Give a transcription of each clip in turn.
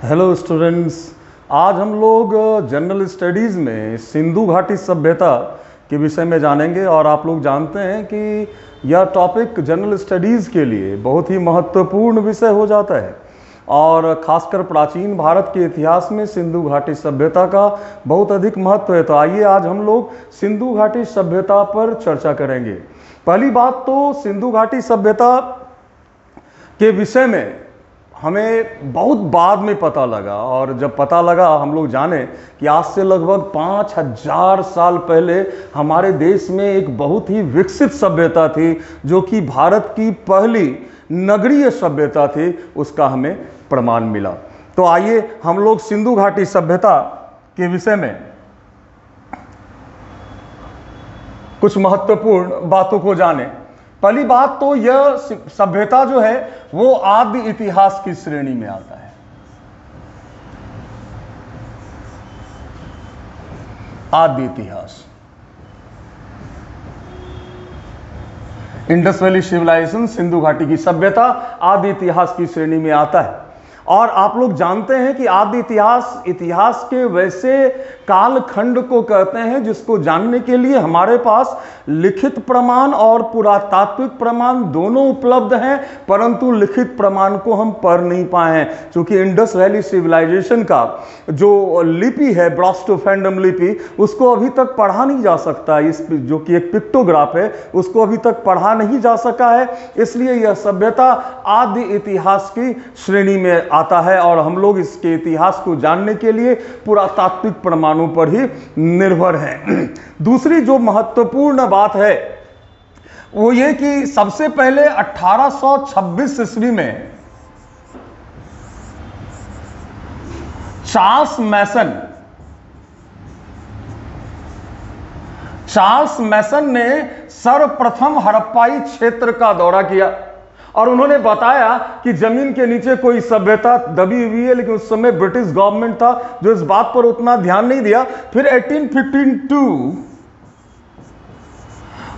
Hello students. आज हम लोग जनरल स्टडीज़ में सिंधु घाटी सभ्यता के विषय में जानेंगे। और आप लोग जानते हैं कि यह टॉपिक जनरल स्टडीज़ के लिए बहुत ही महत्वपूर्ण विषय हो जाता है और ख़ासकर प्राचीन भारत के इतिहास में सिंधु घाटी सभ्यता का बहुत अधिक महत्व है। तो आइए आज हम लोग सिंधु घाटी सभ्यता पर चर्चा करेंगे। पहली बात तो सिंधु घाटी सभ्यता के विषय में हमें बहुत बाद में पता लगा, और जब पता लगा हम लोग जाने कि आज से लगभग 5000 साल पहले हमारे देश में एक बहुत ही विकसित सभ्यता थी जो कि भारत की पहली नगरीय सभ्यता थी, उसका हमें प्रमाण मिला। तो आइए हम लोग सिंधु घाटी सभ्यता के विषय में कुछ महत्वपूर्ण बातों को जाने। पहली बात तो यह सभ्यता जो है वो आदि इतिहास की श्रेणी में आता है। आदि इतिहास, इंडस वैली सिविलाइजेशन, सिंधु घाटी की सभ्यता आदि इतिहास की श्रेणी में आता है। और आप लोग जानते हैं कि आदि इतिहास के वैसे कालखंड को कहते हैं जिसको जानने के लिए हमारे पास लिखित प्रमाण और पुरातात्विक प्रमाण दोनों उपलब्ध हैं, परंतु लिखित प्रमाण को हम पढ़ नहीं पाए हैं, क्योंकि इंडस वैली सिविलाइजेशन का जो लिपि है, ब्रास्टोफेंडम लिपि, उसको अभी तक पढ़ा नहीं जा सकता। इस जो कि एक पिक्टोग्राफ है, उसको अभी तक पढ़ा नहीं जा सका है, इसलिए यह सभ्यता आदि इतिहास की श्रेणी में आता है। और हम लोग इसके इतिहास को जानने के लिए पुरातात्विक प्रमाणों पर ही निर्भर हैं। दूसरी जो महत्वपूर्ण बात है वो ये कि सबसे पहले 1826 ईस्वी में चार्ल्स मैसन ने सर्वप्रथम हड़प्पाई क्षेत्र का दौरा किया और उन्होंने बताया कि जमीन के नीचे कोई सभ्यता दबी हुई है, लेकिन उस समय ब्रिटिश गवर्नमेंट था जो इस बात पर उतना ध्यान नहीं दिया। फिर 1852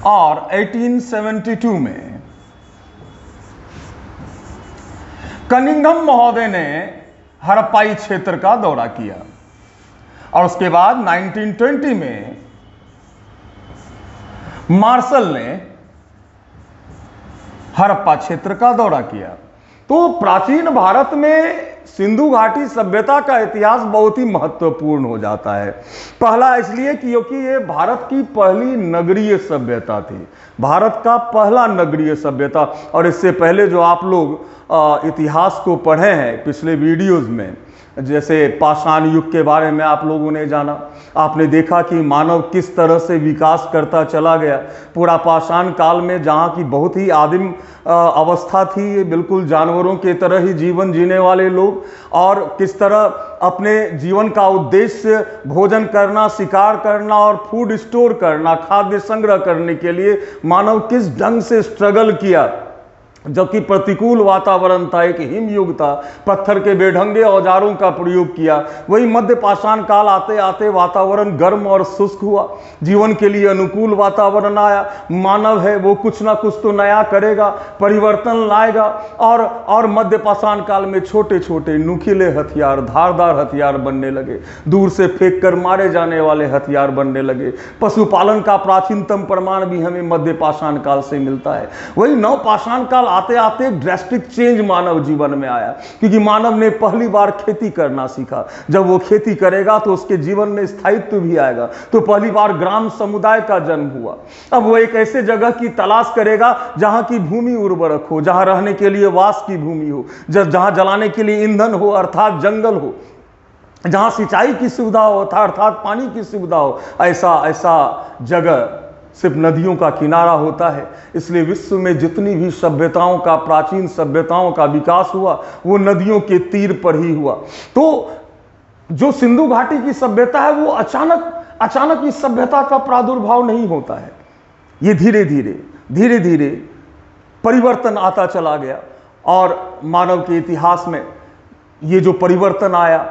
और 1872 में कनिंघम महोदय ने हड़प्पाई क्षेत्र का दौरा किया और उसके बाद 1920 में मार्शल ने हड़प्पा क्षेत्र का दौरा किया। तो प्राचीन भारत में सिंधु घाटी सभ्यता का इतिहास बहुत ही महत्वपूर्ण हो जाता है। पहला इसलिए क्योंकि ये भारत की पहली नगरीय सभ्यता थी, भारत का पहला नगरीय सभ्यता। और इससे पहले जो आप लोग इतिहास को पढ़े हैं पिछले वीडियोज में, जैसे पाषाण युग के बारे में आप लोगों ने जाना, आपने देखा कि मानव किस तरह से विकास करता चला गया। पूरा पाषाण काल में जहाँ की बहुत ही आदिम अवस्था थी, ये बिल्कुल जानवरों के तरह ही जीवन जीने वाले लोग, और किस तरह अपने जीवन का उद्देश्य भोजन करना, शिकार करना और फूड स्टोर करना, खाद्य संग्रह करने के लिए मानव किस ढंग से स्ट्रगल किया। जबकि प्रतिकूल वातावरण था, एक हिमयुग था, पत्थर के बेढंगे औजारों का प्रयोग किया। वही मध्य पाषाण काल आते आते वातावरण गर्म और शुष्क हुआ, जीवन के लिए अनुकूल वातावरण आया। मानव है वो कुछ ना कुछ तो नया करेगा, परिवर्तन लाएगा। और मध्य पाषाण काल में छोटे छोटे नुकीले हथियार, धारदार हथियार बनने लगे, दूर से फेंक कर मारे जाने वाले हथियार बनने लगे। पशुपालन का प्राचीनतम प्रमाण भी हमें मध्य पाषाण काल से मिलता है। वही नव पाषाण काल आते आते एक ड्रेस्टिक चेंज मानव जीवन में आया, क्योंकि मानव ने पहली बार खेती करना सीखा। जब वो खेती करेगा तो उसके जीवन में स्थायित्व भी आएगा। तो पहली बार ग्राम समुदाय का जन्म हुआ। अब वो एक ऐसे जगह की तलाश करेगा जहां की भूमि उर्वरक हो, जहां रहने के लिए वास की भूमि हो, जहां जलाने के लिए ईंधन हो अर्थात जंगल हो, जहां सिंचाई की सुविधा हो अर्थात पानी की सुविधा हो। ऐसा जगह सिर्फ नदियों का किनारा होता है। इसलिए विश्व में जितनी भी सभ्यताओं का, प्राचीन सभ्यताओं का विकास हुआ वो नदियों के तीर पर ही हुआ। तो जो सिंधु घाटी की सभ्यता है वो अचानक इस सभ्यता का प्रादुर्भाव नहीं होता है। ये धीरे धीरे परिवर्तन आता चला गया। और मानव के इतिहास में ये जो परिवर्तन आया,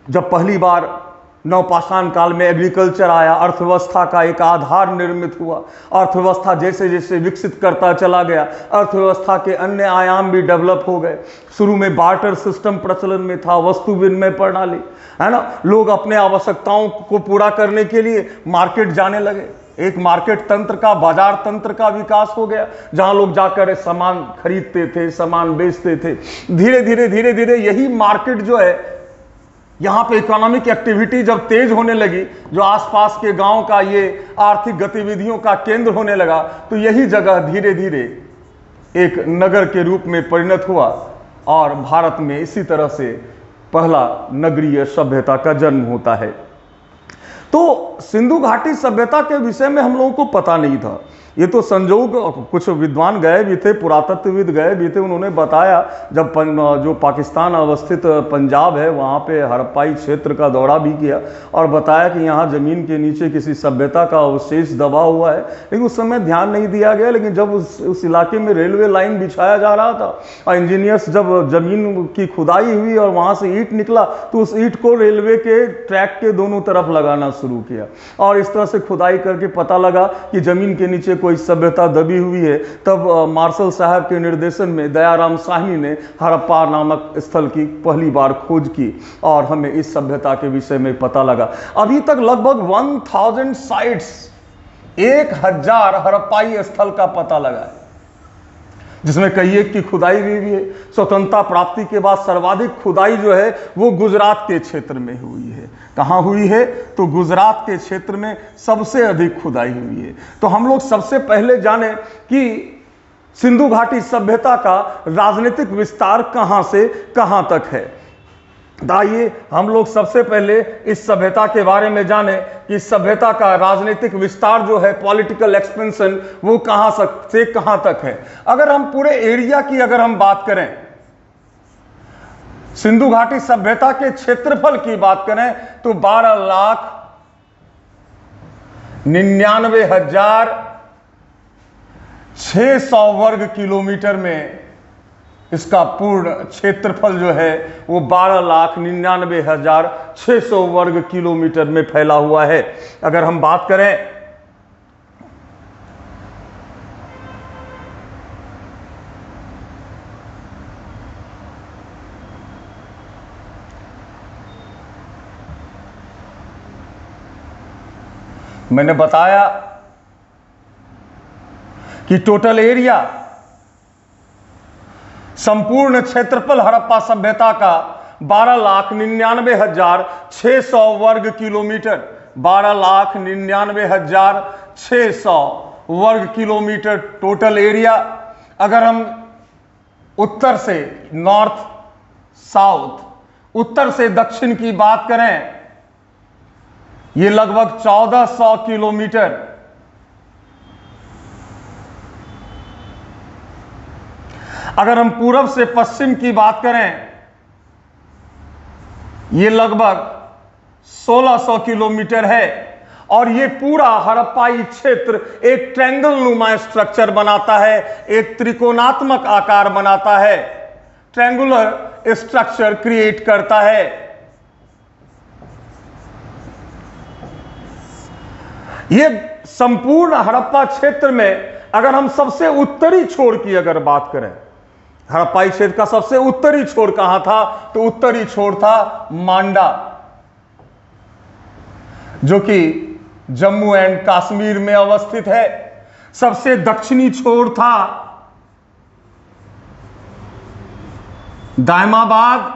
जब पहली बार नवपाषाण काल में एग्रीकल्चर आया, अर्थव्यवस्था का एक आधार निर्मित हुआ। अर्थव्यवस्था जैसे जैसे विकसित करता चला गया, अर्थव्यवस्था के अन्य आयाम भी डेवलप हो गए। शुरू में बार्टर सिस्टम प्रचलन में था, वस्तु विनिमय प्रणाली, है ना। लोग अपने आवश्यकताओं को पूरा करने के लिए मार्केट जाने लगे। एक मार्केट तंत्र का, बाजार तंत्र का विकास हो गया, जहां लोग जाकर सामान खरीदते थे, सामान बेचते थे। धीरे धीरे धीरे धीरे यही मार्केट जो है, यहां पे इकोनॉमिक एक्टिविटी जब तेज होने लगी, जो आसपास के गांव का ये आर्थिक गतिविधियों का केंद्र होने लगा, तो यही जगह धीरे धीरे एक नगर के रूप में परिणत हुआ और भारत में इसी तरह से पहला नगरीय सभ्यता का जन्म होता है। तो सिंधु घाटी सभ्यता के विषय में हम लोगों को पता नहीं था। ये तो संजोग, कुछ विद्वान गए भी थे, पुरातत्वविद गए भी थे, उन्होंने बताया जब जो पाकिस्तान अवस्थित पंजाब है वहाँ पे हड़प्पाई क्षेत्र का दौरा भी किया और बताया कि यहाँ जमीन के नीचे किसी सभ्यता का अवशेष दबा हुआ है, लेकिन उस समय ध्यान नहीं दिया गया। लेकिन जब उस इलाके में रेलवे लाइन बिछाया जा रहा था और इंजीनियर्स जब जमीन की खुदाई हुई और वहाँ से ईंट निकला, तो उस ईंट को रेलवे के ट्रैक के दोनों तरफ लगाना शुरू किया और इस तरह से खुदाई करके पता लगा कि जमीन के नीचे कोई सभ्यता दबी हुई है। तब मार्शल साहब के निर्देशन में दयाराम साहनी ने हड़प्पा नामक स्थल की पहली बार खोज की और हमें इस सभ्यता के विषय में पता लगा। अभी तक लगभग 1000 साइट्स, 1000 हड़प्पाई स्थल का पता लगा है, जिसमें कई एक की खुदाई भी है। स्वतंत्रता प्राप्ति के बाद सर्वाधिक खुदाई जो है वो गुजरात के क्षेत्र में हुई है। कहाँ हुई है? तो गुजरात के क्षेत्र में सबसे अधिक खुदाई हुई है। तो हम लोग सबसे पहले जाने कि सिंधु घाटी सभ्यता का राजनीतिक विस्तार कहाँ से कहाँ तक है। आइए हम लोग सबसे पहले इस सभ्यता के बारे में जाने कि सभ्यता का राजनीतिक विस्तार जो है, पॉलिटिकल एक्सपेंशन, वो कहां से कहां तक है। अगर हम पूरे एरिया की अगर हम बात करें, सिंधु घाटी सभ्यता के क्षेत्रफल की बात करें तो 12,99,600 वर्ग किलोमीटर में इसका पूर्ण क्षेत्रफल जो है वो 12,99,600 वर्ग किलोमीटर में फैला हुआ है। अगर हम बात करें मैंने बताया कि टोटल एरिया, संपूर्ण क्षेत्रफल हड़प्पा सभ्यता का 12,99,600 वर्ग किलोमीटर, 12,99,600 वर्ग किलोमीटर टोटल एरिया। अगर हम उत्तर से नॉर्थ साउथ, उत्तर से दक्षिण की बात करें, ये लगभग 1400 किलोमीटर। अगर हम पूरब से पश्चिम की बात करें, ये लगभग 1600 किलोमीटर है। और ये पूरा हड़प्पाई क्षेत्र एक ट्रायंगल नुमा स्ट्रक्चर बनाता है, एक त्रिकोणात्मक आकार बनाता है, ट्रायंगुलर स्ट्रक्चर क्रिएट करता है। ये संपूर्ण हड़प्पा क्षेत्र में अगर हम सबसे उत्तरी छोर की अगर बात करें, हड़प्पाई क्षेत्र का सबसे उत्तरी छोर कहां था? तो उत्तरी छोर था मांडा, जो कि जम्मू एंड कश्मीर में अवस्थित है। सबसे दक्षिणी छोर था दायमाबाद,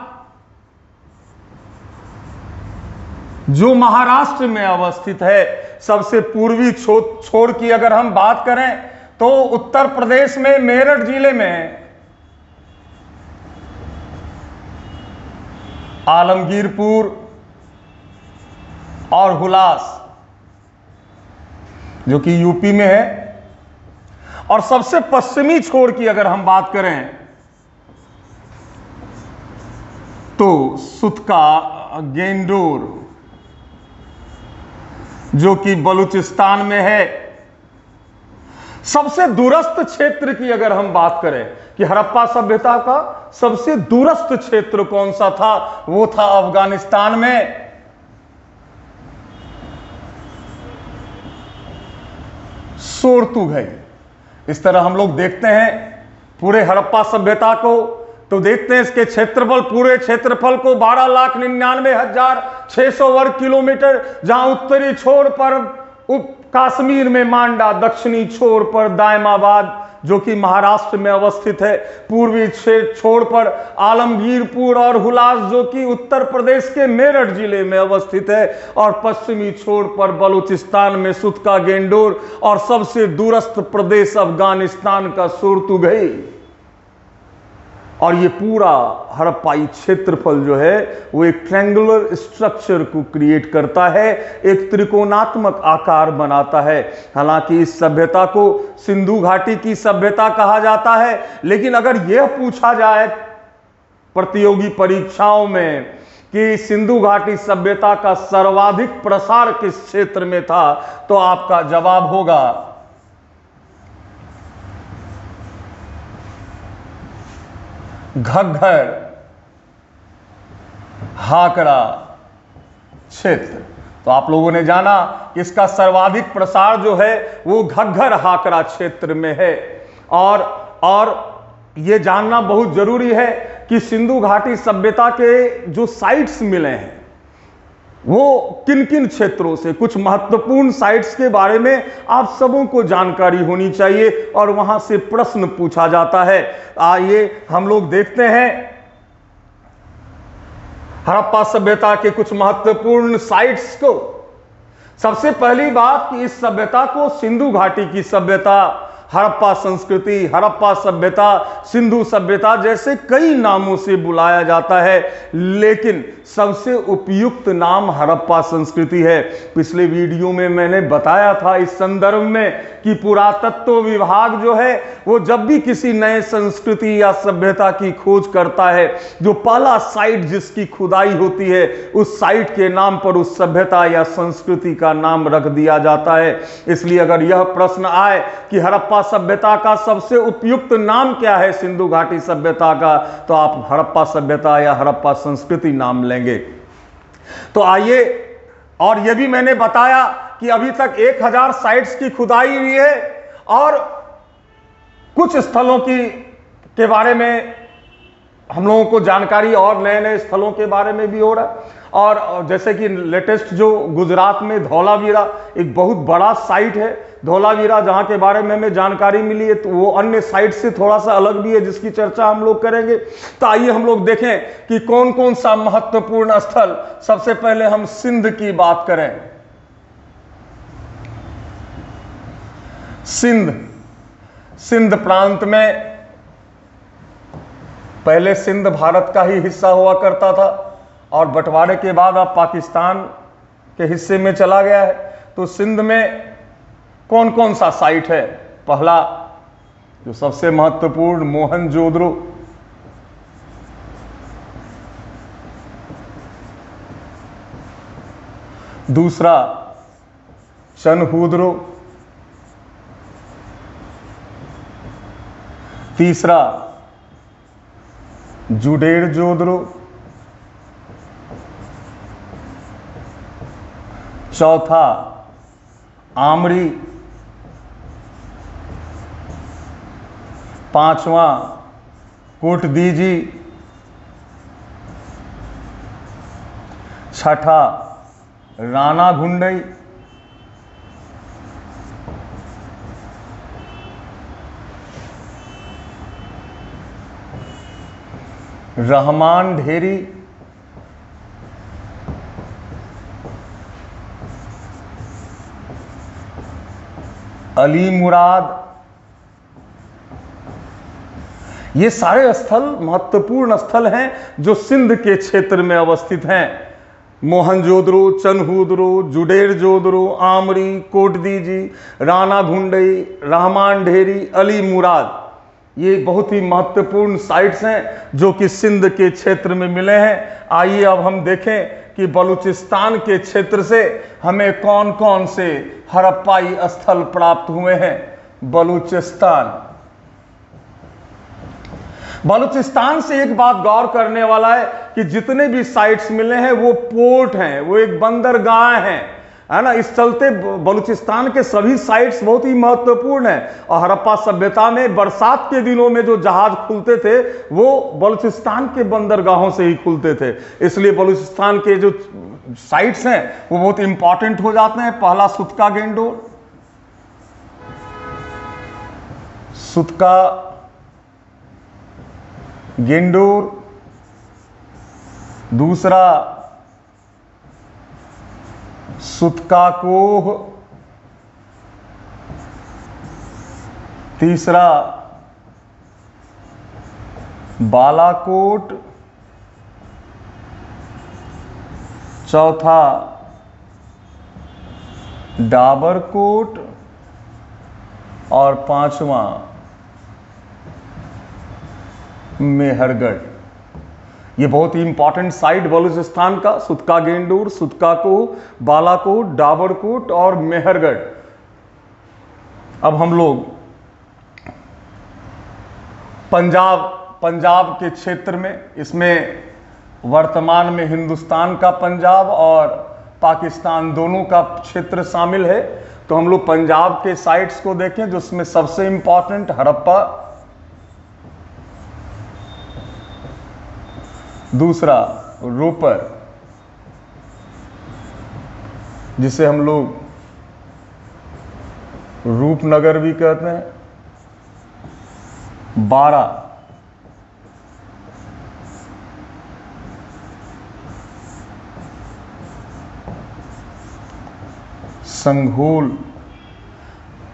जो महाराष्ट्र में अवस्थित है। सबसे पूर्वी छोर की अगर हम बात करें तो उत्तर प्रदेश में मेरठ जिले में आलमगीरपुर और हुलास, जो कि यूपी में है। और सबसे पश्चिमी छोर की अगर हम बात करें तो सुतका गेंडोर, जो कि बलूचिस्तान में है। सबसे दूरस्थ क्षेत्र की अगर हम बात करें कि हड़प्पा सभ्यता का सबसे दूरस्थ क्षेत्र कौन सा था, वो था अफगानिस्तान में। सोरतुघई। इस तरह हम लोग देखते हैं पूरे हड़प्पा सभ्यता को, तो देखते हैं इसके क्षेत्रफल, पूरे क्षेत्रफल को 12,99,600 वर्ग किलोमीटर, जहां उत्तरी छोर पर कश्मीर में मांडा, दक्षिणी छोर पर दायमाबाद जो कि महाराष्ट्र में अवस्थित है, पूर्वी छोर पर आलमगीरपुर और हुलास जो कि उत्तर प्रदेश के मेरठ जिले में अवस्थित है, और पश्चिमी छोर पर बलूचिस्तान में सुतका गेंडोर, और सबसे दूरस्थ प्रदेश अफगानिस्तान का सोरतुघई। और ये पूरा हड़प्पाई क्षेत्रफल जो है वो एक ट्रायंगुलर स्ट्रक्चर को क्रिएट करता है, एक त्रिकोणात्मक आकार बनाता है। हालांकि इस सभ्यता को सिंधु घाटी की सभ्यता कहा जाता है, लेकिन अगर यह पूछा जाए प्रतियोगी परीक्षाओं में कि सिंधु घाटी सभ्यता का सर्वाधिक प्रसार किस क्षेत्र में था, तो आपका जवाब होगा घग्गर हाकरा क्षेत्र। तो आप लोगों ने जाना कि इसका सर्वाधिक प्रसार जो है वो घग्गर हाकरा क्षेत्र में है। और ये जानना बहुत जरूरी है कि सिंधु घाटी सभ्यता के जो साइट्स मिले हैं वो किन किन क्षेत्रों से, कुछ महत्वपूर्ण साइट्स के बारे में आप सबों को जानकारी होनी चाहिए और वहां से प्रश्न पूछा जाता है। आइए हम लोग देखते हैं हड़प्पा सभ्यता के कुछ महत्वपूर्ण साइट्स को। सबसे पहली बात कि इस सभ्यता को सिंधु घाटी की सभ्यता, हड़प्पा संस्कृति, हड़प्पा सभ्यता, सिंधु सभ्यता जैसे कई नामों से बुलाया जाता है, लेकिन सबसे उपयुक्त नाम हड़प्पा संस्कृति है। पिछले वीडियो में मैंने बताया था इस संदर्भ में कि पुरातत्व विभाग जो है वो जब भी किसी नए संस्कृति या सभ्यता की खोज करता है, जो पहला साइट जिसकी खुदाई होती है उस साइट के नाम पर उस सभ्यता या संस्कृति का नाम रख दिया जाता है। इसलिए अगर यह प्रश्न आए कि हड़प्पा सभ्यता का सबसे उपयुक्त नाम क्या है सिंधु घाटी सभ्यता का, तो आप हड़प्पा सभ्यता या हड़प्पा संस्कृति नाम लेंगे। तो आइए, और यह भी मैंने बताया कि अभी तक 1000 साइट्स की खुदाई हुई है और कुछ स्थलों के बारे में हम लोगों को जानकारी और नए नए स्थलों के बारे में भी हो रहा है। और जैसे कि लेटेस्ट जो गुजरात में धौलावीरा एक बहुत बड़ा साइट है, धौलावीरा जहां के बारे में हमें जानकारी मिली है, तो वो अन्य साइट से थोड़ा सा अलग भी है जिसकी चर्चा हम लोग करेंगे। तो आइए हम लोग देखें कि कौन कौन सा महत्वपूर्ण स्थल। सबसे पहले हम सिंध की बात करें। सिंध प्रांत में पहले सिंध भारत का ही हिस्सा हुआ करता था और बंटवारे के बाद अब पाकिस्तान के हिस्से में चला गया है। तो सिंध में कौन कौन सा साइट है? पहला जो सबसे महत्वपूर्ण मोहनजोदड़ो, दूसरा चनहूदरो, तीसरा जुडेर जोदड़ो, चौथा आमरी, पांचवा कोटदीजी, छठा राना घुंडई, रहमान ढेरी, अली मुराद। ये सारे स्थल महत्वपूर्ण स्थल हैं जो सिंध के क्षेत्र में अवस्थित हैं। मोहनजोदड़ो, चनहूदरो, जुडेर जोदड़ो, आमरी, कोटदीजी, राना घुंडई, रहमान ढेरी, अली मुराद, ये बहुत ही महत्वपूर्ण साइट्स हैं जो कि सिंध के क्षेत्र में मिले हैं। आइए अब हम देखें कि बलूचिस्तान के क्षेत्र से हमें कौन कौन से हड़प्पाई स्थल प्राप्त हुए हैं। बलूचिस्तान से एक बात गौर करने वाला है कि जितने भी साइट्स मिले हैं वो पोर्ट हैं, वो एक बंदरगाह हैं। है ना। इस चलते बलूचिस्तान के सभी साइट्स बहुत ही महत्वपूर्ण हैं। और हड़प्पा सभ्यता में बरसात के दिनों में जो जहाज खुलते थे वो बलूचिस्तान के बंदरगाहों से ही खुलते थे। इसलिए बलूचिस्तान के जो साइट्स हैं वो बहुत इंपॉर्टेंट हो जाते हैं। पहला सुतका गेंडोर, सुतका गेंडोर, दूसरा सुतका कोह, तीसरा बालाकोट, चौथा डाबरकोट और पांचवा मेहरगढ़। ये बहुत ही इंपॉर्टेंट साइट बलूचिस्तान का, सुतका गेंडोर, सुतका कोह, बालाकोट, डाबरकोट और मेहरगढ़। अब हम लोग पंजाब के क्षेत्र में, इसमें वर्तमान में हिंदुस्तान का पंजाब और पाकिस्तान दोनों का क्षेत्र शामिल है। तो हम लोग पंजाब के साइट्स को देखें, जिसमें सबसे इंपॉर्टेंट हड़प्पा, दूसरा रोपर जिसे हम लोग रूपनगर भी कहते हैं, 12 संघोल।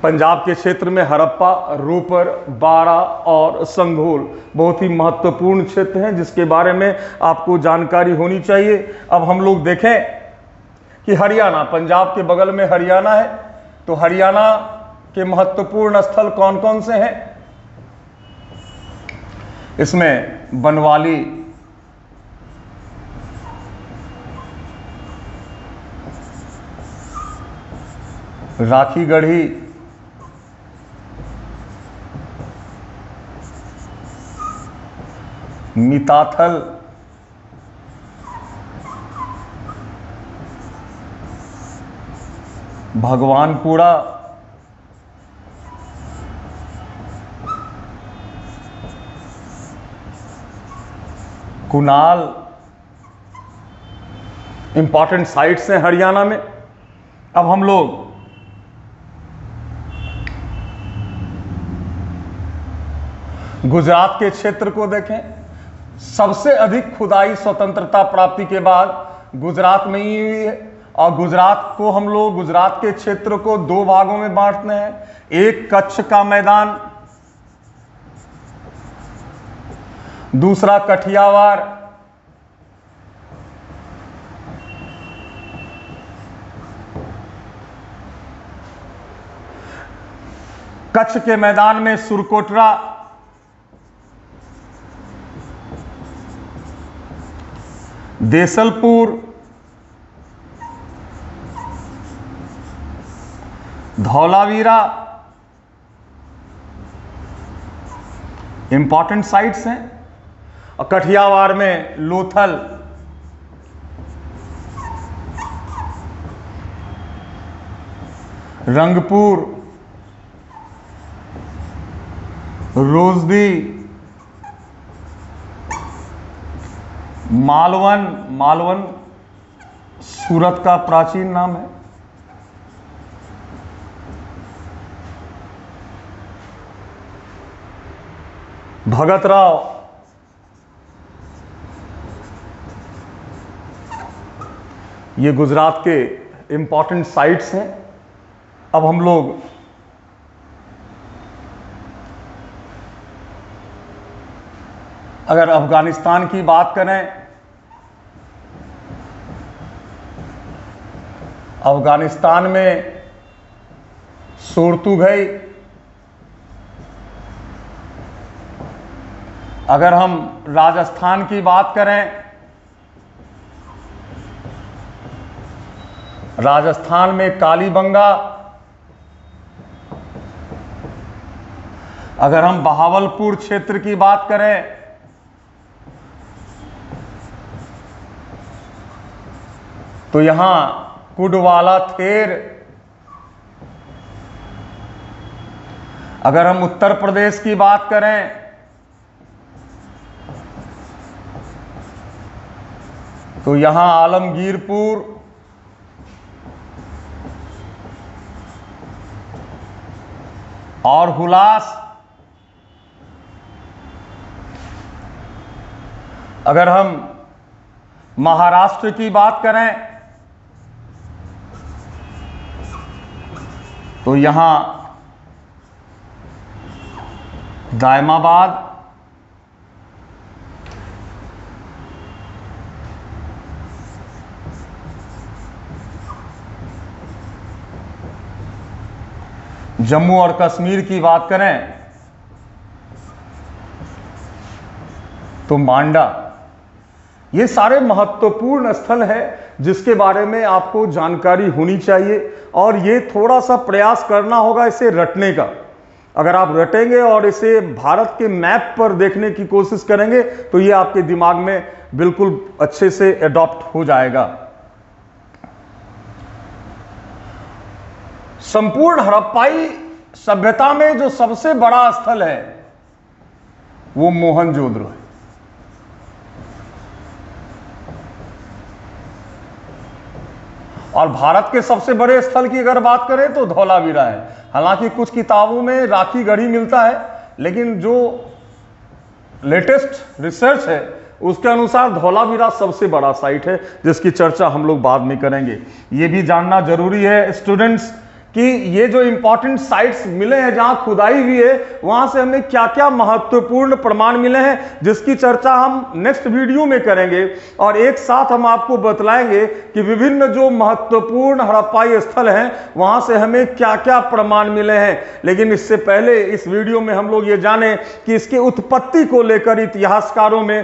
पंजाब के क्षेत्र में हड़प्पा, रोपर, बारा और संघोल बहुत ही महत्वपूर्ण क्षेत्र हैं, जिसके बारे में आपको जानकारी होनी चाहिए। अब हम लोग देखें कि हरियाणा, पंजाब के बगल में हरियाणा है, तो हरियाणा के महत्वपूर्ण स्थल कौन कौन से हैं? इसमें बनवाली, राखीगढ़ी, मिताथल, भगवानपुरा, कुनाल इंपॉर्टेंट साइट्स हैं हरियाणा में। अब हम लोग गुजरात के क्षेत्र को देखें। सबसे अधिक खुदाई स्वतंत्रता प्राप्ति के बाद गुजरात में ही हुई है। और गुजरात को हम लोग, गुजरात के क्षेत्र को 2 भागों में बांटते हैं। एक कच्छ का मैदान, दूसरा कठियावाड़। कच्छ के मैदान में सुरकोटरा, देसलपुर, धौलावीरा इंपॉर्टेंट साइट्स हैं। और कठियावाड़ में लोथल, रंगपुर, रोजदी, मालवन। मालवन सूरत का प्राचीन नाम है। भगतराव, ये गुजरात के इंपॉर्टेंट साइट्स हैं। अब हम लोग अगर अफगानिस्तान की बात करें, अफगानिस्तान में सोरतुघई। अगर हम राजस्थान की बात करें, राजस्थान में कालीबंगा। अगर हम बहावलपुर क्षेत्र की बात करें, तो यहां कुडवाला थेर। अगर हम उत्तर प्रदेश की बात करें तो यहां आलमगीरपुर, और हुलास। अगर हम महाराष्ट्र की बात करें तो यहां दायमाबाद, जम्मू और कश्मीर की बात करें तो मांडा। ये सारे महत्वपूर्ण स्थल है जिसके बारे में आपको जानकारी होनी चाहिए, और ये थोड़ा सा प्रयास करना होगा इसे रटने का। अगर आप रटेंगे और इसे भारत के मैप पर देखने की कोशिश करेंगे तो ये आपके दिमाग में बिल्कुल अच्छे से एडॉप्ट हो जाएगा। संपूर्ण हड़प्पाई सभ्यता में जो सबसे बड़ा स्थल है वो मोहनजोदड़ो है। और भारत के सबसे बड़े स्थल की अगर बात करें तो धौलावीरा है। हालांकि कुछ किताबों में राखीगढ़ी मिलता है, लेकिन जो लेटेस्ट रिसर्च है उसके अनुसार धौलावीरा सबसे बड़ा साइट है, जिसकी चर्चा हम लोग बाद में करेंगे। ये भी जानना जरूरी है स्टूडेंट्स कि ये जो इंपॉर्टेंट साइट्स मिले हैं जहां खुदाई हुई है, वहां से हमें क्या क्या महत्वपूर्ण प्रमाण मिले हैं, जिसकी चर्चा हम नेक्स्ट वीडियो में करेंगे। और एक साथ हम आपको बतलाएंगे कि विभिन्न जो महत्वपूर्ण हड़प्पाई स्थल हैं वहां से हमें क्या क्या प्रमाण मिले हैं। लेकिन इससे पहले इस वीडियो में हम लोग ये जाने कि इसके उत्पत्ति को लेकर इतिहासकारों में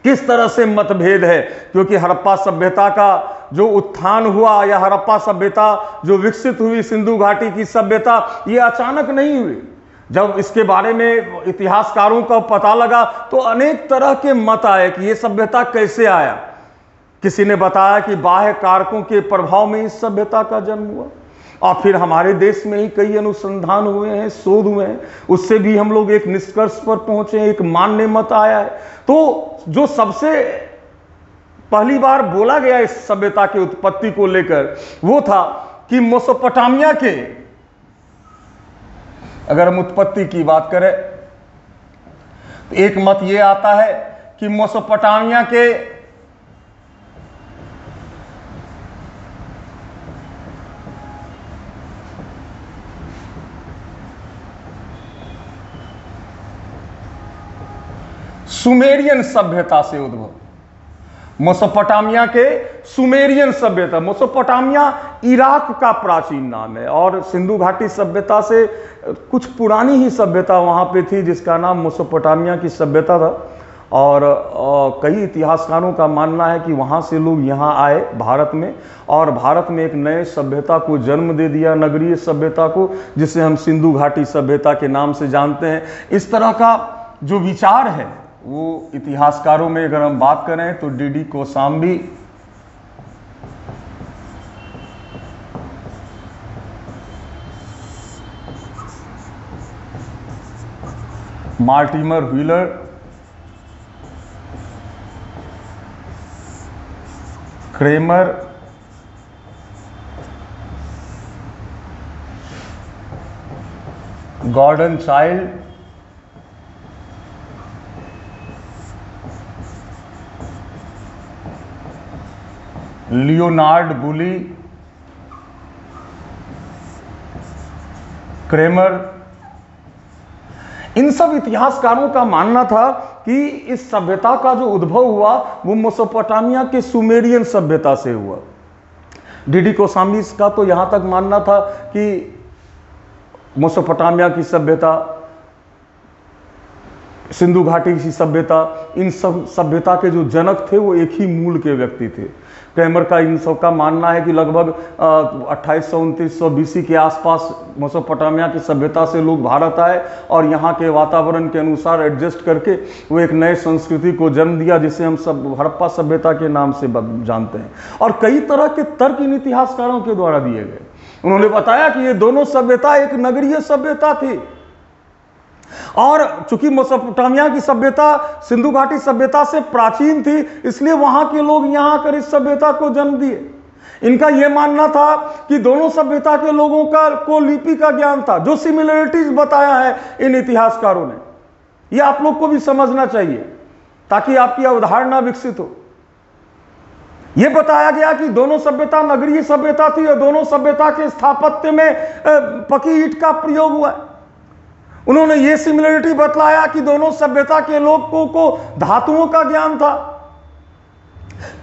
किस तरह से मतभेद है, क्योंकि हड़प्पा सभ्यता का जो उत्थान हुआ या हड़प्पा सभ्यता जो विकसित हुई, सिंधु घाटी की सभ्यता, ये अचानक नहीं हुई। जब इसके बारे में इतिहासकारों का पता लगा तो अनेक तरह के मत आए कि ये सभ्यता कैसे आया। किसी ने बताया कि बाह्य कारकों के प्रभाव में इस सभ्यता का जन्म हुआ, और फिर हमारे देश में ही कई अनुसंधान हुए हैं, शोध हुए हैं, उससे भी हम लोग एक निष्कर्ष पर पहुंचे हैं, एक मान्य मत आया है। तो जो सबसे पहली बार बोला गया इस सभ्यता की उत्पत्ति को लेकर वो था कि मेसोपोटामिया के, अगर हम उत्पत्ति की बात करें तो एक मत ये आता है कि मेसोपोटामिया के सुमेरियन सभ्यता से उद्भव। मेसोपोटामिया के सुमेरियन सभ्यता, मेसोपोटामिया इराक का प्राचीन नाम है, और सिंधु घाटी सभ्यता से कुछ पुरानी ही सभ्यता वहां पे थी जिसका नाम मेसोपोटामिया की सभ्यता था। और कई इतिहासकारों का मानना है कि वहां से लोग यहाँ आए भारत में, और भारत में एक नए सभ्यता को जन्म दे दिया, नगरीय सभ्यता को, जिसे हम सिंधु घाटी सभ्यता के नाम से जानते हैं। इस तरह का जो विचार है वो इतिहासकारों में अगर हम बात करें तो D D. Kosambi, Mortimer Wheeler, Kramer, Gordon Childe, Leonard Woolley, Kramer, इन सब इतिहासकारों का मानना था कि इस सभ्यता का जो उद्भव हुआ वो मेसोपोटामिया के सुमेरियन सभ्यता से हुआ। डी.डी. कोशाम्बी का तो यहां तक मानना था कि मेसोपोटामिया की सभ्यता सिंधु घाटी की सभ्यता, इन सब सभ्यता के जो जनक थे वो एक ही मूल के व्यक्ति थे। क्रैमर का इन सब का मानना है कि लगभग 2800-2900 BC के आसपास मेसोपोटामिया की सभ्यता से लोग भारत आए और यहाँ के वातावरण के अनुसार एडजस्ट करके वो एक नए संस्कृति को जन्म दिया, जिसे हम सब हड़प्पा सभ्यता के नाम से जानते हैं। और कई तरह के तर्क इन इतिहासकारों के द्वारा दिए गए। उन्होंने बताया कि ये दोनों सभ्यता एक नगरीय सभ्यता थी, और चूंकि मेसोपोटामिया की सभ्यता सिंधु घाटी सभ्यता से प्राचीन थी, इसलिए वहां के लोग यहां आकर इस सभ्यता को जन्म दिए। इनका यह मानना था कि दोनों सभ्यता के लोगों को लिपि का ज्ञान था। जो सिमिलरिटीज बताया है इन इतिहासकारों ने, यह आप लोग को भी समझना चाहिए ताकि आपकी अवधारणा विकसित हो। यह बताया गया कि दोनों सभ्यता नगरीय सभ्यता थी और दोनों सभ्यता के स्थापत्य में पकी ईंट का प्रयोग हुआ। उन्होंने ये सिमिलरिटी बतलाया कि दोनों सभ्यता के लोगों को धातुओं का ज्ञान था।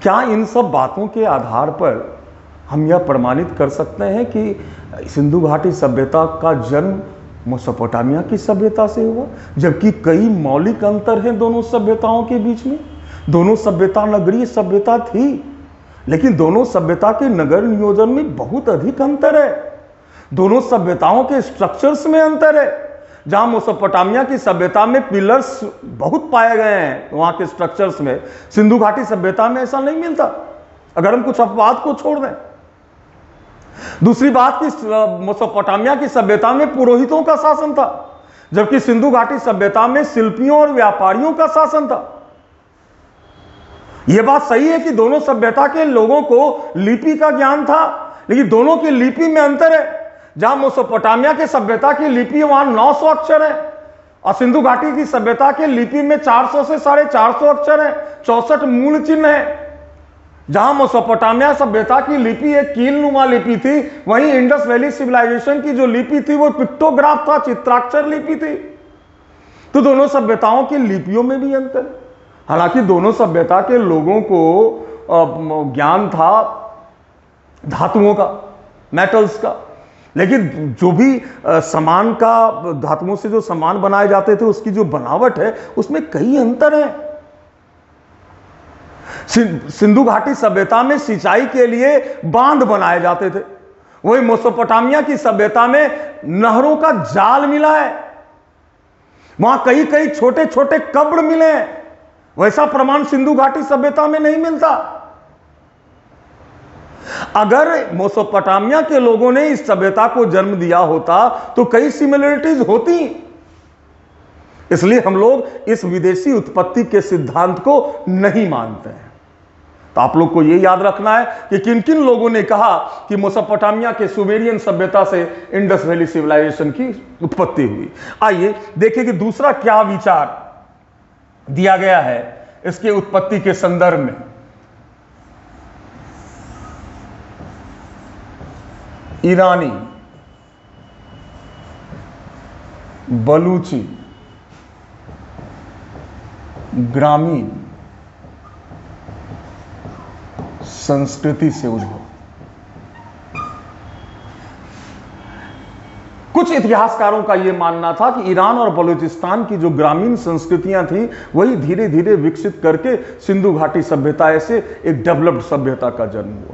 क्या इन सब बातों के आधार पर हम यह प्रमाणित कर सकते हैं कि सिंधु घाटी सभ्यता का जन्म मेसोपोटामिया की सभ्यता से हुआ, जबकि कई मौलिक अंतर हैं दोनों सभ्यताओं के बीच में? दोनों सभ्यता नगरीय सभ्यता थी, लेकिन दोनों सभ्यता के नगर नियोजन में बहुत अधिक अंतर है। दोनों सभ्यताओं के स्ट्रक्चर्स में अंतर है। जहां मेसोपोटामिया की सभ्यता में पिलर्स बहुत पाए गए हैं वहां के स्ट्रक्चर्स में, सिंधु घाटी सभ्यता में ऐसा नहीं मिलता, अगर हम कुछ अपवाद को छोड़ दें। दूसरी बात कि मेसोपोटामिया की सभ्यता में पुरोहितों का शासन था, जबकि सिंधु घाटी सभ्यता में शिल्पियों और व्यापारियों का शासन था। यह बात सही है कि दोनों सभ्यता के लोगों को लिपि का ज्ञान था, लेकिन दोनों की लिपि में अंतर है। जहां मेसोपोटामिया की सभ्यता की लिपि वहां 900 अक्षर है और सिंधु घाटी की सभ्यता के लिपि में 400 से 450 अक्षर है, 64 मूल चिन्ह है। जहां मेसोपोटामिया सभ्यता की लिपि एक कीलनुमा लिपि थी, वहीं इंडस वैली सिविलाइजेशन की जो लिपि थी वो पिक्टोग्राफ था, चित्राक्षर लिपि थी। तो दोनों सभ्यताओं की लिपियों में भी अंतर है। हालांकि दोनों सभ्यता के लोगों को ज्ञान था धातुओं का, मेटल्स का, लेकिन जो भी सामान का, धातुओं से जो सामान बनाए जाते थे उसकी जो बनावट है उसमें कई अंतर है। सिंधु घाटी सभ्यता में सिंचाई के लिए बांध बनाए जाते थे, वही मेसोपोटामिया की सभ्यता में नहरों का जाल मिला है। वहां कई कई छोटे छोटे कब्र मिले हैं, वैसा प्रमाण सिंधु घाटी सभ्यता में नहीं मिलता। अगर मेसोपोटामिया के लोगों ने इस सभ्यता को जन्म दिया होता तो कई सिमिलरिटीज होती। इसलिए हम लोग इस विदेशी उत्पत्ति के सिद्धांत को नहीं मानते हैं। तो आप लोग को यह याद रखना है कि किन किन लोगों ने कहा कि मेसोपोटामिया के सुमेरियन सभ्यता से इंडस वैली सिविलाइजेशन की उत्पत्ति हुई। आइए देखें कि दूसरा क्या विचार दिया गया है इसके उत्पत्ति के संदर्भ में। ईरानी, बलूची, ग्रामीण संस्कृति से उद्भव। कुछ इतिहासकारों का यह मानना था कि ईरान और बलूचिस्तान की जो ग्रामीण संस्कृतियां थी वही धीरे धीरे विकसित करके सिंधु घाटी सभ्यता से एक डेवलप्ड सभ्यता का जन्म हुआ।